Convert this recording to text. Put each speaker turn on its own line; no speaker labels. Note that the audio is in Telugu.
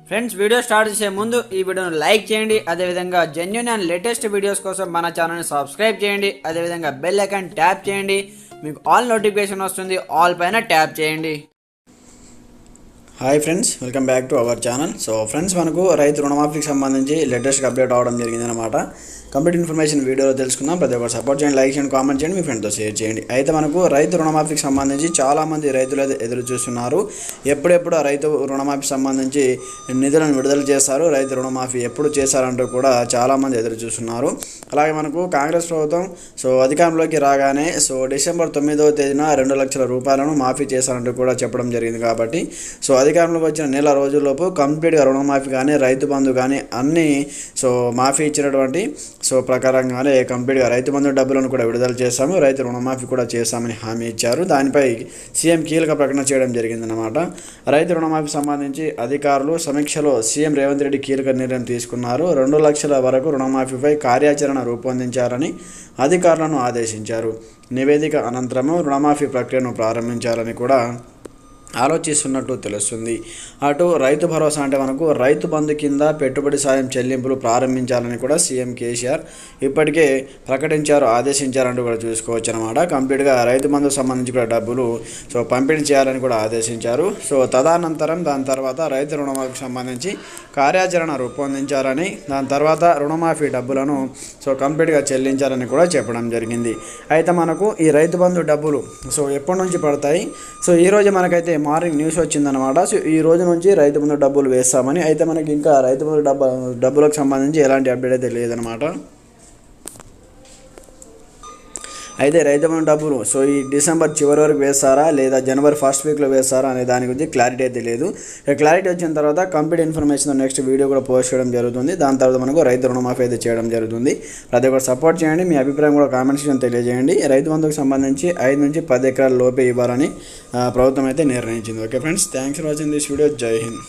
ఫ్రెండ్స్, వీడియో స్టార్ట్ చేసే ముందు ఈ వీడియోను లైక్ చేయండి. అదేవిధంగా జెన్యూన్ అండ్ లేటెస్ట్ వీడియోస్ కోసం మన ఛానల్ని సబ్స్క్రైబ్ చేయండి. అదేవిధంగా బెల్ ఐకాన్ ట్యాప్ చేయండి. మీకు ఆల్ నోటిఫికేషన్ వస్తుంది. ఆల్ పైన ట్యాప్ చేయండి.
Hi friends, welcome back to our channel. So friends, మనకు రైతు రుణమాఫీకి సంబంధించి లేటెస్ట్గా అప్డేట్ అవ్వడం జరిగింది అనమాట. కంప్లీట్ ఇన్ఫర్మేషన్ వీడియోలో తెలుసుకుందాం. ప్రతి ఒక్కరు సపోర్ట్ చేయండి, లైక్ చేయండి, కామెంట్ చేయండి, మీ ఫ్రెండ్తో షేర్ చేయండి. అయితే మనకు రైతు రుణమాఫీకి సంబంధించి చాలామంది రైతులు అయితే ఎదురు చూస్తున్నారు. ఎప్పుడెప్పుడు ఆ రైతు రుణమాఫీకి సంబంధించి నిధులను విడుదల చేస్తారు, రైతు రుణమాఫీ ఎప్పుడు చేశారంటూ కూడా చాలామంది ఎదురు చూస్తున్నారు. అలాగే మనకు కాంగ్రెస్ ప్రభుత్వం అధికారంలోకి రాగానే డిసెంబర్ 9వ తేదీన 2 లక్షల రూపాయలను మాఫీ చేశారంటూ కూడా చెప్పడం జరిగింది. కాబట్టి అధికారంలోకి వచ్చిన నెల రోజుల్లోపు కంప్లీట్గా రుణమాఫీ కానీ రైతు బంధు కానీ అన్నీ మాఫీ ఇచ్చినటువంటి ప్రకారంగానే కంప్లీట్గా రైతు బంధు డబ్బులను కూడా విడుదల చేశాము, రైతు రుణమాఫీ కూడా చేస్తామని హామీ ఇచ్చారు. దానిపై సీఎం కీలక ప్రకటన చేయడం జరిగిందన్నమాట. రైతు రుణమాఫీ సంబంధించి అధికారులు సమీక్షలో సీఎం రేవంత్ రెడ్డి కీలక నిర్ణయం తీసుకున్నారు. 2 లక్షల వరకు రుణమాఫీపై కార్యాచరణ రూపొందించాలని అధికారులను ఆదేశించారు. నివేదిక అనంతరము రుణమాఫీ ప్రక్రియను ప్రారంభించాలని కూడా ఆలోచిస్తున్నట్టు తెలుస్తుంది. అటు రైతు భరోసా అంటే మనకు రైతు బంధు కింద పెట్టుబడి సాయం చెల్లింపులు ప్రారంభించాలని కూడా సీఎం కేసీఆర్ ఇప్పటికే ప్రకటించారు, ఆదేశించారంటూ కూడా చూసుకోవచ్చు అనమాట. కంప్లీట్గా రైతు బంధుకు సంబంధించి కూడా డబ్బులు పంపిణీ చేయాలని కూడా ఆదేశించారు. తదనంతరం దాని తర్వాత రైతు రుణమాఫీకి సంబంధించి కార్యాచరణ రూపొందించాలని, దాని తర్వాత రుణమాఫీ డబ్బులను కంప్లీట్గా చెల్లించాలని కూడా చెప్పడం జరిగింది. అయితే మనకు ఈ రైతు బంధు డబ్బులు ఎప్పటి నుంచి పడతాయి? ఈరోజు మనకైతే మార్నింగ్ న్యూస్ వచ్చిందనమాట. ఈ రోజు నుంచి రైతు బంధు డబ్బులు వేస్తామని. అయితే మనకి ఇంకా రైతు బంధు డబ్బులకు సంబంధించి ఎలాంటి అప్డేట్ అయితే లేదనమాట. అయితే రైతు బంధు డబ్బులు ఈ డిసెంబర్ చివరి వరకు వేస్తారా లేదా జనవరి ఫస్ట్ వీక్లో వేస్తారా అనే దాని గురించి క్లారిటీ అయితే లేదు. క్లారిటీ వచ్చిన తర్వాత కంప్లీట్ ఇన్ఫర్మేషన్ నెక్స్ట్ వీడియో కూడా పోస్ట్ చేయడం జరుగుతుంది. దాని తర్వాత మనకు రైతు రుణమాఫీ అయితే చేయడం జరుగుతుంది. ప్రతి ఒక్కరు సపోర్ట్ చేయండి, మీ అభిప్రాయం కూడా కామెంట్ సెక్షన్ తెలియజేయండి. రైతు బంధుకు సంబంధించి 5 నుంచి 10 ఎకరాల లోపే ఇవ్వాలని ప్రభుత్వం అయితే నిర్ణయించింది. Okay friends, thanks for watching this video. జై హింద్.